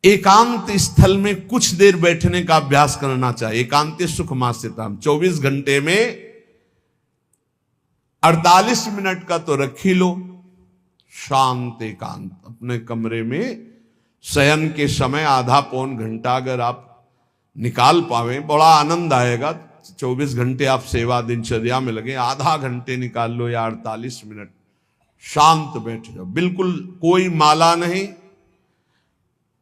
एकांत स्थल में कुछ देर बैठने का अभ्यास करना चाहिए। एकांत सुख मास्यताम, 24 घंटे में 48 मिनट का तो रख ही लो शांत एकांत। अपने कमरे में शयन के समय आधा पौन घंटा अगर आप निकाल पावे, बड़ा आनंद आएगा। 24 घंटे आप सेवा दिनचर्या में लगे, आधा घंटे निकाल लो या 48 मिनट शांत बैठ जाओ। बिल्कुल कोई माला नहीं,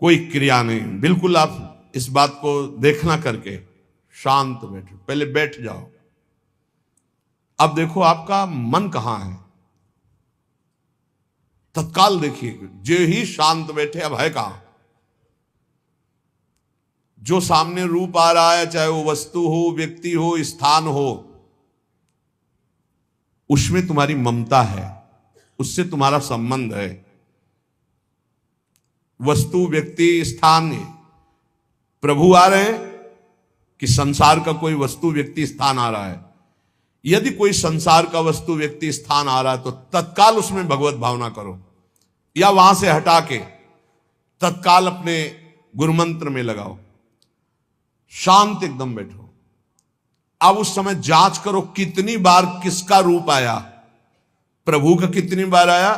कोई क्रिया नहीं, बिल्कुल आप इस बात को देखना करके शांत बैठो। पहले बैठ जाओ। अब देखो आपका मन कहां है, तत्काल देखिए। जो ही शांत बैठे, अब है कहां? जो सामने रूप आ रहा है, चाहे वो वस्तु हो, व्यक्ति हो, स्थान हो, उसमें तुम्हारी ममता है, उससे तुम्हारा संबंध है। वस्तु, व्यक्ति, स्थान, प्रभु आ रहे हैं कि संसार का कोई वस्तु, व्यक्ति, स्थान आ रहा है? यदि कोई संसार का वस्तु, व्यक्ति, स्थान आ रहा है तो तत्काल उसमें भगवत भावना करो, या वहां से हटा के तत्काल अपने गुरुमंत्र में लगाओ। शांत एकदम बैठो। अब उस समय जांच करो कितनी बार किसका रूप आया। प्रभु का कितनी बार आया,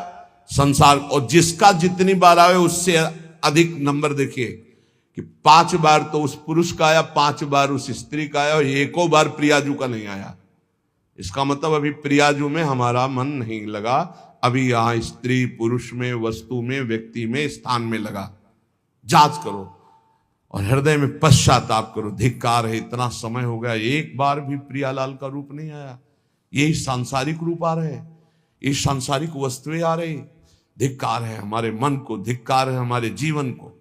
संसार, और जिसका जितनी बार आए उससे अधिक नंबर देखिए कि 5 बार तो उस पुरुष का आया, 5 बार उस स्त्री का आया, और एको बार प्रियाजू का नहीं आया। इसका मतलब अभी प्रियाजू में हमारा मन नहीं लगा, अभी यहां स्त्री पुरुष में, वस्तु में, व्यक्ति में, स्थान में लगा। जांच करो और हृदय में पश्चाताप करो। धिक्कार है, इतना समय हो गया, एक बार भी प्रियालाल का रूप नहीं आया। यही सांसारिक रूप आ रहे हैं, ये सांसारिक वस्तुएं आ रही। धिक्कार है हमारे मन को, धिक्कार है हमारे जीवन को।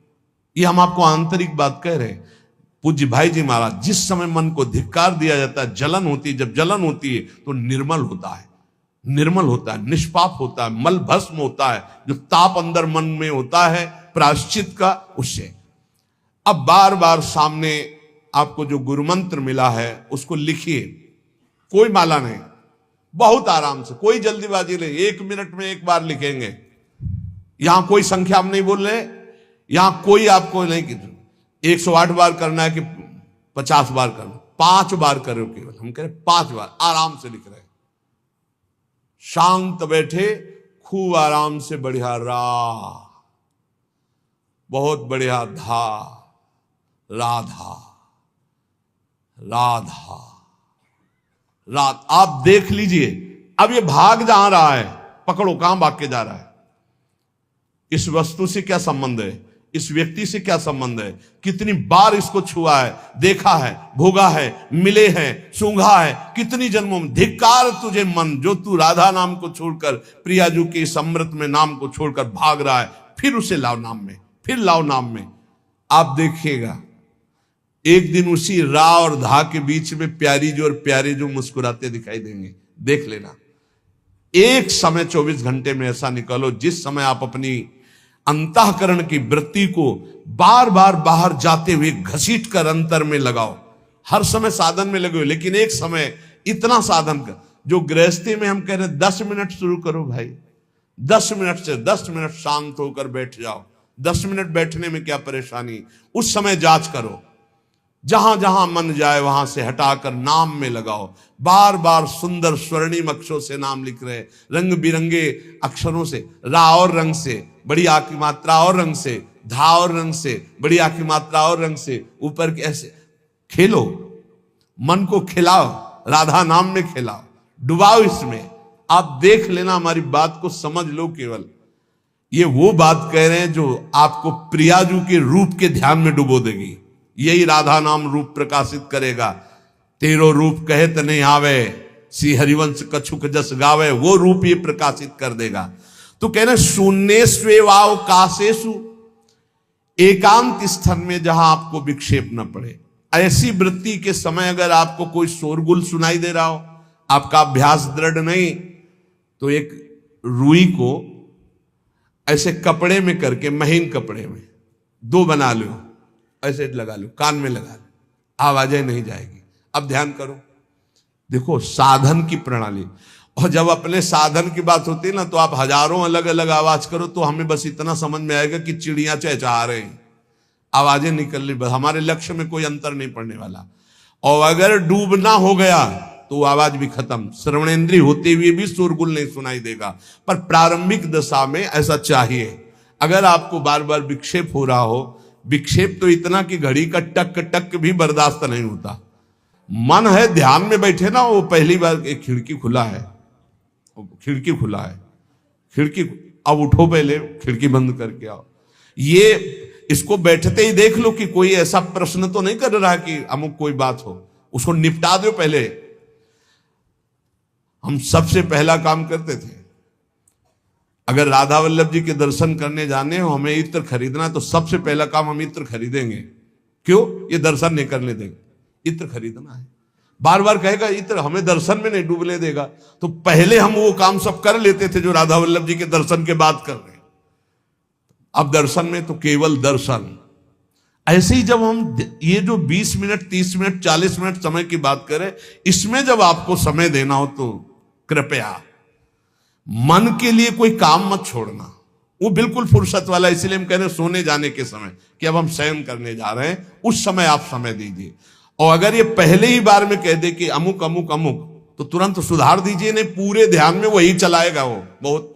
ये हम आपको आंतरिक बात कह रहे हैं। पूज्य भाई जी महाराज, जिस समय मन को धिक्कार दिया जाता है, जलन होती है, जब जलन होती है तो निर्मल होता है, निर्मल होता है, निष्पाप होता है, मल भस्म होता है। जो ताप अंदर मन में होता है प्रायश्चित का, उससे अब बार बार सामने आपको जो गुरुमंत्र मिला है उसको लिखिए। कोई माला नहीं, बहुत आराम से, कोई जल्दीबाजी नहीं। 1 मिनट में एक बार लिखेंगे। यहां कोई संख्या हम नहीं बोल रहे, यहां कोई आपको नहीं कि 108 बार करना है कि 50 बार करना, 5 बार करो केवल। हम कह रहे 5 बार आराम से लिख रहे हैं। शांत बैठे, खूब आराम से, बढ़िया रा, बहुत बढ़िया धा, राधा, राधा, रात। आप देख लीजिए, अब ये भाग जहां रहा है, पकड़ो कहां भाग के जा रहा है। इस वस्तु से क्या संबंध है, इस व्यक्ति से क्या संबंध है, कितनी बार इसको छुआ है, देखा है, भोगा है, मिले हैं, सूंघा है, कितनी जन्मों में। धिक्कार तुझे मन, जो तू राधा नाम को छोड़कर, प्रियाजू के इस अमृत में नाम को छोड़कर भाग रहा है। फिर उसे लाओ नाम में, फिर लाओ नाम में। आप देखिएगा एक दिन उसी रा और धा के बीच में प्यारी जो और प्यारे जो मुस्कुराते दिखाई देंगे। देख लेना, एक समय 24 घंटे में ऐसा निकालो जिस समय आप अपनी अंतःकरण की वृत्ति को बार बार बाहर जाते हुए घसीट कर अंतर में लगाओ। हर समय साधन में लगे हो, लेकिन एक समय इतना साधन कर, जो गृहस्थी में हम कह रहे 10 मिनट शुरू करो भाई। 10 मिनट से 10 मिनट शांत होकर बैठ जाओ। 10 मिनट बैठने में क्या परेशानी। उस समय जांच करो, जहां जहां मन जाए वहां से हटाकर नाम में लगाओ। बार बार सुंदर स्वर्णिम अक्षरों से नाम लिख रहे, रंग बिरंगे अक्षरों से, रा और रंग से, बड़ी आ की मात्रा और रंग से, धा और रंग से, बड़ी आ की मात्रा और रंग से, ऊपर के ऐसे खेलो, मन को खिलाओ, राधा नाम में खिलाओ, डुबाओ इसमें। आप देख लेना, हमारी बात को समझ लो। केवल ये वो बात कह रहे हैं जो आपको प्रियाजू के रूप के ध्यान में डुबो देगी। यही राधा नाम रूप प्रकाशित करेगा। तेरो रूप कहत नहीं आवे, सी हरिवंश कछुक जस गावे, वो रूप ये प्रकाशित कर देगा। तो कहना शून्य स्वेवाव कासेसु, एकांत स्थान में जहां आपको विक्षेप न पड़े। ऐसी वृत्ति के समय अगर आपको कोई शोरगुल सुनाई दे रहा हो, आपका अभ्यास दृढ़ नहीं, तो एक रुई को ऐसे कपड़े में करके, महीन कपड़े में 2 बना लो, ऐसे लगा लो, कान में लगा लो, आवाजें नहीं जाएगी। अब ध्यान करो, देखो साधन की प्रणाली। और जब अपने साधन की बात होती है ना, तो आप हजारों अलग अलग आवाज करो तो हमें बस इतना समझ में आएगा कि चिड़ियां चहचहा रहे हैं। आवाजें निकल रही, हमारे लक्ष्य में कोई अंतर नहीं पड़ने वाला। और अगर डूबना हो गया तो आवाज भी खत्म, श्रवणेंद्रिय होते हुए भी शोरगुल नहीं सुनाई देगा। पर प्रारंभिक दशा में ऐसा चाहिए। अगर आपको बार बार विक्षेप हो रहा हो, विक्षेप तो इतना कि घड़ी का टक टक भी बर्दाश्त नहीं होता, मन है ध्यान में बैठे ना, वो पहली बार एक खिड़की खुला है, खिड़की खुला है, खिड़की, अब उठो पहले खिड़की बंद करके आओ। ये इसको बैठते ही देख लो कि कोई ऐसा प्रश्न तो नहीं कर रहा कि अमुक कोई बात हो, उसको निपटा दो पहले। हम सबसे पहला काम करते थे, अगर राधा वल्लभ जी के दर्शन करने जाने हो, हमें इत्र खरीदना, तो सबसे पहला काम हम इत्र खरीदेंगे। क्यों? ये दर्शन नहीं करने देंगे, इत्र खरीदना है। बार बार कहेगा इत्र हमें दर्शन में नहीं डूबने देगा, तो पहले हम वो काम सब कर लेते थे जो राधा वल्लभ जी के दर्शन के बाद कर रहे हैं। अब दर्शन में तो केवल दर्शन। ऐसे ही जब हम ये जो 20 मिनट 30 मिनट 40 मिनट समय की बात करें, इसमें जब आपको समय देना हो तो कृपया मन के लिए कोई काम मत छोड़ना, वो बिल्कुल फुर्सत वाला। इसलिए हम कह रहे हैं सोने जाने के समय कि अब हम शयन करने जा रहे हैं, उस समय आप समय दीजिए। और अगर ये पहले ही बार में कह दे कि अमुक अमुक अमुक, तो तुरंत सुधार दीजिए, नहीं पूरे ध्यान में वही चलाएगा। वो बहुत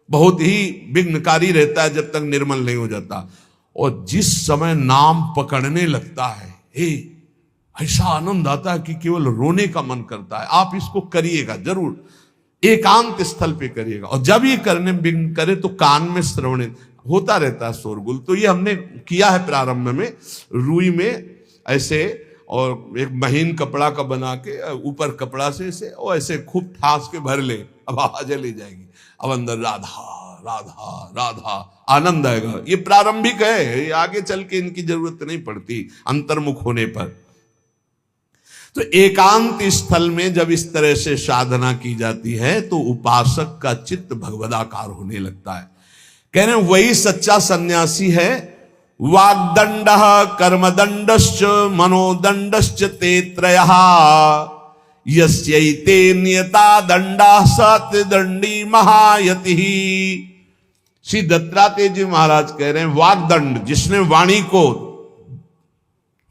बहुत ही विघ्नकारी रहता है जब तक निर्मल नहीं हो जाता। और जिस समय नाम पकड़ने लगता है, ऐसा आनंद आता है कि केवल रोने का मन करता है। आप इसको करिएगा जरूर, एकांत स्थल पे करिएगा। और जब ये करने विघ्न करे तो कान में श्रवण होता रहता है, शोरगुल। तो ये हमने किया है प्रारंभ में, रुई में ऐसे, और एक महीन कपड़ा का बना के ऊपर कपड़ा से ऐसे और ऐसे खूब ठास के भर ले, अब आवाजें ले जाएगी, अब अंदर राधा राधा राधा, आनंद आएगा। ये प्रारंभिक है, ये आगे चल के इनकी जरूरत नहीं पड़ती अंतर्मुख होने पर। तो एकांत स्थल में जब इस तरह से साधना की जाती है तो उपासक का चित्त भगवदाकार होने लगता है। कह रहे हैं वही सच्चा सन्यासी है। वाग्दंड कर्मदंडश्च मनोदंडश्च ते त्रयः यस्यैते नियता दंडा सत्यदंडी महायति। श्री दत्तात्रेय जी महाराज कह रहे हैं वाग्दंड, जिसने वाणी को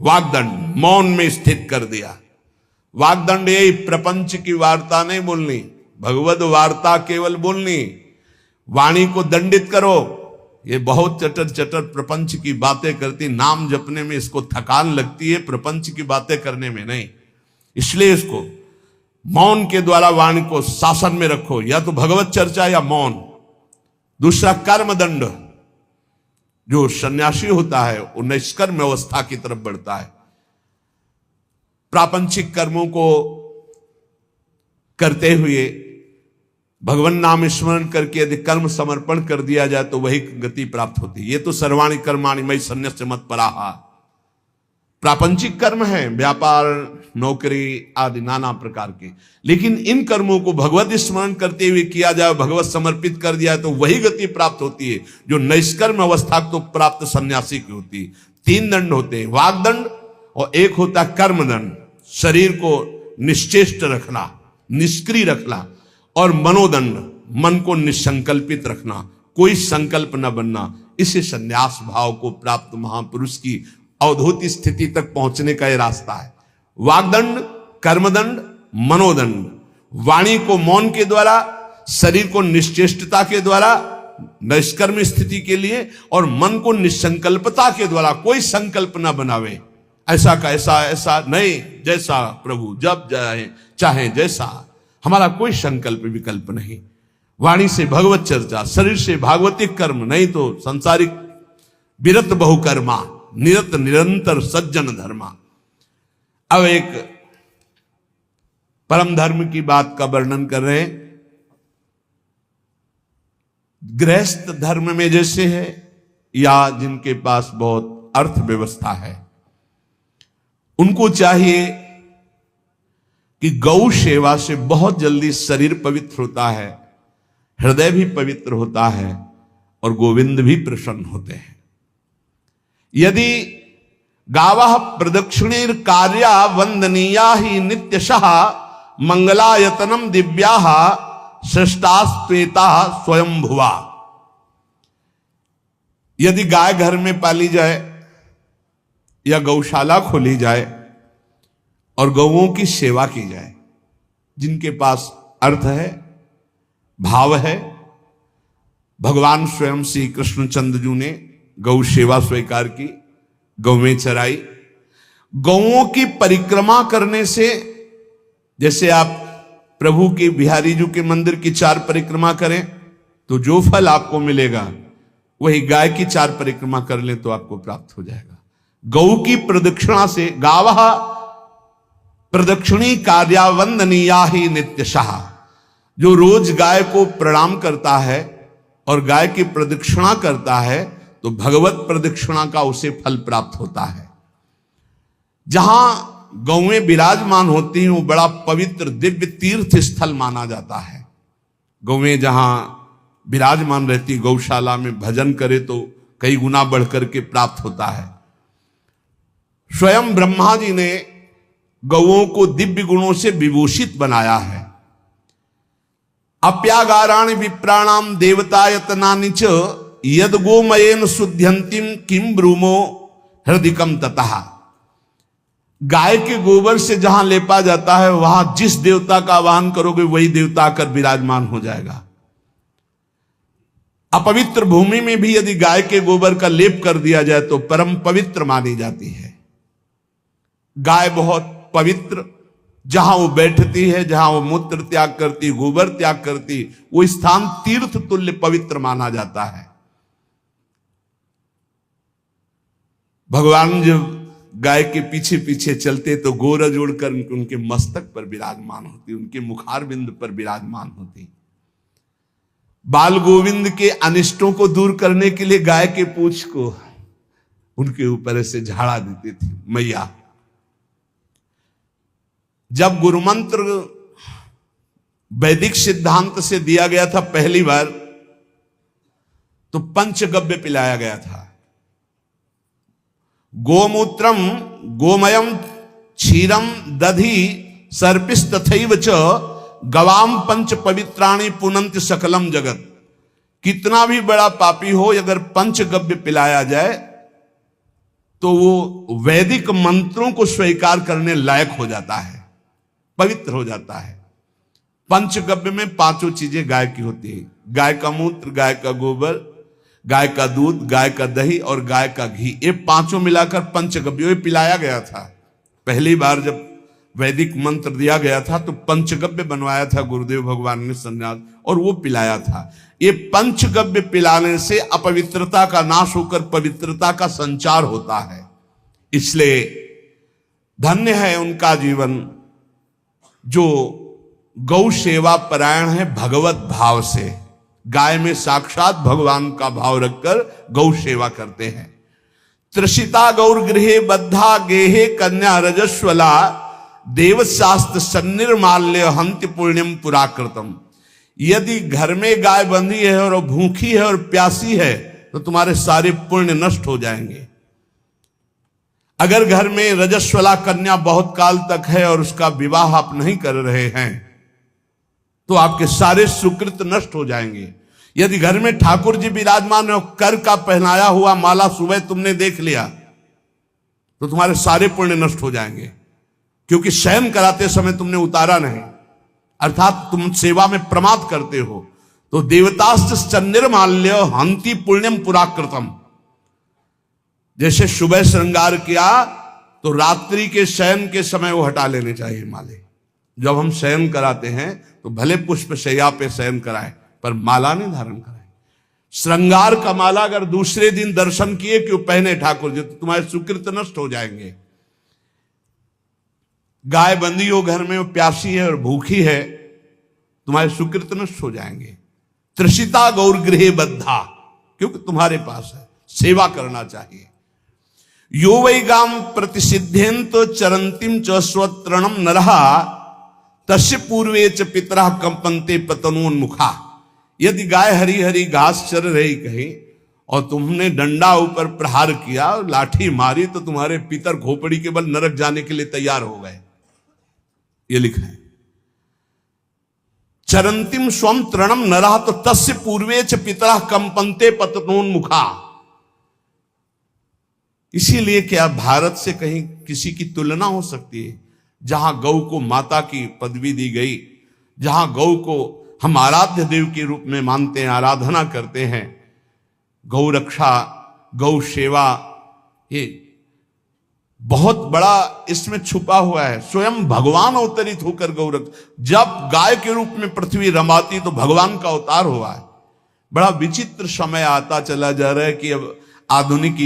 वाग्दंड मौन में स्थित कर दिया। वाग्दंड यही प्रपंच की वार्ता नहीं बोलनी, भगवद वार्ता केवल बोलनी। वाणी को दंडित करो, ये बहुत चटर चटर प्रपंच की बातें करती, नाम जपने में इसको थकान लगती है, प्रपंच की बातें करने में नहीं। इसलिए इसको मौन के द्वारा वाणी को शासन में रखो, या तो भगवत चर्चा या मौन। दूसरा कर्मदंड, जो सन्यासी होता है वो निष्कर्म अवस्था की तरफ बढ़ता है। प्रापंचिक कर्मों को करते हुए भगवान नाम स्मरण करके यदि कर्म समर्पण कर दिया जाए तो वही गति प्राप्त होती है। ये तो सर्वाणि कर्माणि मयि सन्न्यस्य मत्पराः, प्रापंचिक कर्म है, व्यापार नौकरी आदि नाना प्रकार के। लेकिन इन कर्मों को भगवत स्मरण करते हुए किया जाए, भगवत समर्पित कर दिया तो वही गति प्राप्त होती है जो निष्कर्म अवस्था को प्राप्त सन्यासी की होती है। 3 दंड होते हैं, वाग्दंड, और एक होता है कर्मदंड, शरीर को निश्चेष्ट रखना, निष्क्रिय रखना, और मनोदंड, मन को निसंकल्पित रखना, कोई संकल्प न बनना। इसे संन्यास भाव को प्राप्त महापुरुष की अवधूत स्थिति तक पहुंचने का यह रास्ता है। वाग्दंड, कर्मदंड, मनोदंड, वाणी को मौन के द्वारा, शरीर को निश्चेष्टता के द्वारा निष्कर्म स्थिति के लिए, और मन को निसंकल्पता के द्वारा, कोई संकल्प न बनावे, ऐसा का ऐसा नहीं, जैसा प्रभु जब चाहे जैसा, हमारा कोई संकल्प विकल्प नहीं। वाणी से भगवत चर्चा, शरीर से भागवतिक कर्म, नहीं तो सांसारिक विरत बहुकर्मा, निरत निरंतर सज्जन धर्मा। अब एक परम धर्म की बात का वर्णन कर रहे हैं। गृहस्थ धर्म में जैसे है, या जिनके पास बहुत अर्थव्यवस्था है, उनको चाहिए कि गौ सेवा से बहुत जल्दी शरीर पवित्र होता है, हृदय भी पवित्र होता है, और गोविंद भी प्रसन्न होते हैं। यदि गावः प्रदक्षिणीर कार्या वंदनीया ही नित्यशः मंगलायतनम दिव्याः सृष्टास्त्वेता स्वयंभुवा। यदि गाय घर में पाली जाए या गौशाला खोली जाए और गौओं की सेवा की जाए। जिनके पास अर्थ है, भाव है, भगवान स्वयं श्री कृष्णचंद्र ने गौ सेवा स्वीकार की, गौवें चराई। गौओं की परिक्रमा करने से, जैसे आप प्रभु के बिहारी जी के मंदिर की 4 परिक्रमा करें तो जो फल आपको मिलेगा वही गाय की 4 परिक्रमा कर लें तो आपको प्राप्त हो जाएगा। गौ की प्रदक्षिणा से, गावः प्रदक्षिणी कार्यावंदनीया ही नित्यशः, जो रोज गाय को प्रणाम करता है और गाय की प्रदक्षिणा करता है तो भगवत प्रदक्षिणा का उसे फल प्राप्त होता है। जहां गौएं विराजमान होती हैं वो बड़ा पवित्र दिव्य तीर्थ स्थल माना जाता है। गौएं जहां विराजमान रहती, गौशाला में भजन करे तो कई गुना बढ़कर के प्राप्त होता है। स्वयं ब्रह्मा जी ने गौओं को दिव्य गुणों से विभूषित बनाया है। अप्यागाराणि विप्राणाम देवतायतनानि च यद गोमयेन शुद्ध्यंतिम किम ब्रूमो हृदिकम ततः। गाय के गोबर से जहां लेपा जाता है वहां जिस देवता का आवाहन करोगे वही देवता आकर विराजमान हो जाएगा। अपवित्र भूमि में भी यदि गाय के गोबर का लेप कर दिया जाए तो परम पवित्र मानी जाती है। गाय बहुत पवित्र, जहां वो बैठती है, जहां वो मूत्र त्याग करती, गोबर त्याग करती, वो स्थान तीर्थ तुल्य पवित्र माना जाता है। भगवान जब गाय के पीछे पीछे चलते तो गोरज उड़कर उनके मस्तक पर विराजमान होती, उनके मुखार बिंद पर विराजमान होती। बाल गोविंद के अनिष्टों को दूर करने के लिए गाय के पूंछ को उनके ऊपर से झाड़ा देती थी मैया। जब गुरुमंत्र वैदिक सिद्धांत से दिया गया था पहली बार तो पंचगव्य पिलाया गया था। गोमूत्रम गोमयम क्षीरम दधि सर्पिस्तथैव च गवाम पंच पवित्राणि पुनंत सकलम जगत। कितना भी बड़ा पापी हो अगर पंचगव्य पिलाया जाए तो वो वैदिक मंत्रों को स्वीकार करने लायक हो जाता है, पवित्र हो जाता है। पंचगव्य में 5 चीजें गाय की होती है। गाय का मूत्र, गाय का गोबर, गाय का दूध, गाय का दही और गाय का घी, ये 5 मिलाकर पंचगव्य पिलाया गया था। पहली बार जब वैदिक मंत्र दिया गया था तो पंचगव्य बनवाया था गुरुदेव भगवान ने सन्यास, और वो पिलाया था। ये पंचगव्य पिलाने से अपवित्रता का नाश होकर पवित्रता का संचार होता है। इसलिए धन्य है उनका जीवन जो गौ सेवा परायण है भगवत भाव से। गाय में साक्षात भगवान का भाव रखकर गौ सेवा करते हैं। त्रिषिता गौर गृहे बद्धा गेहे कन्या रजस्वला देवशास्त्र सन्निर्माल्य हंति पुण्यम पुराकृतम। यदि घर में गाय बंधी है और भूखी है और प्यासी है तो तुम्हारे सारे पुण्य नष्ट हो जाएंगे। अगर घर में रजस्वला कन्या बहुत काल तक है और उसका विवाह आप नहीं कर रहे हैं तो आपके सारे सुकृत नष्ट हो जाएंगे। यदि घर में ठाकुर जी विराजमान है और कर का पहनाया हुआ माला सुबह तुमने देख लिया तो तुम्हारे सारे पुण्य नष्ट हो जाएंगे, क्योंकि शयन कराते समय तुमने उतारा नहीं, अर्थात तुम सेवा में प्रमाद करते हो। तो देवतास्त्र सन्निर्माल्य हंति पुण्यम पुराकृतम। जैसे सुबह श्रृंगार किया तो रात्रि के शयन के समय वो हटा लेने चाहिए माले। जब हम शयन कराते हैं तो भले पुष्प शैया पे शयन कराएं पर माला नहीं धारण कराएं। श्रृंगार का माला अगर दूसरे दिन दर्शन किए क्यों पहने ठाकुर जी तो तुम्हारे सुकृत नष्ट हो जाएंगे। गाय बंदी हो घर में, वो प्यासी है और भूखी है, तुम्हारे सुकृत नष्ट हो जाएंगे। त्रिषिता गौर गृहे बद्धा, क्योंकि तुम्हारे पास है, सेवा करना चाहिए। यो वै गाम प्रतिसिद्धेन तो चरंतिम च स्वत्रणम नरहा तस्य पूर्वे च पितरा कंपन्ते पतनोन्मुखा। यदि गाय हरी हरी घास चर रही कहीं और तुमने डंडा ऊपर प्रहार किया और लाठी मारी तो तुम्हारे पितर खोपड़ी के बल नरक जाने के लिए तैयार हो गए। ये लिखा है चरंतिम स्वम तृणम नरहा तो तस्य पूर्वे च पितरा कंपन्ते पतनोन्मुखा। इसीलिए क्या भारत से कहीं किसी की तुलना हो सकती है, जहां गौ को माता की पदवी दी गई, जहां गौ को हम आराध्य देव के रूप में मानते हैं, आराधना करते हैं। गौ रक्षा, गौ सेवा, ये बहुत बड़ा इसमें छुपा हुआ है। स्वयं भगवान अवतरित होकर गौ जब गाय के रूप में पृथ्वी रमाती तो भगवान का अवतार हुआ है। बड़ा विचित्र समय आता चला जा रहा है कि अब आधुनिक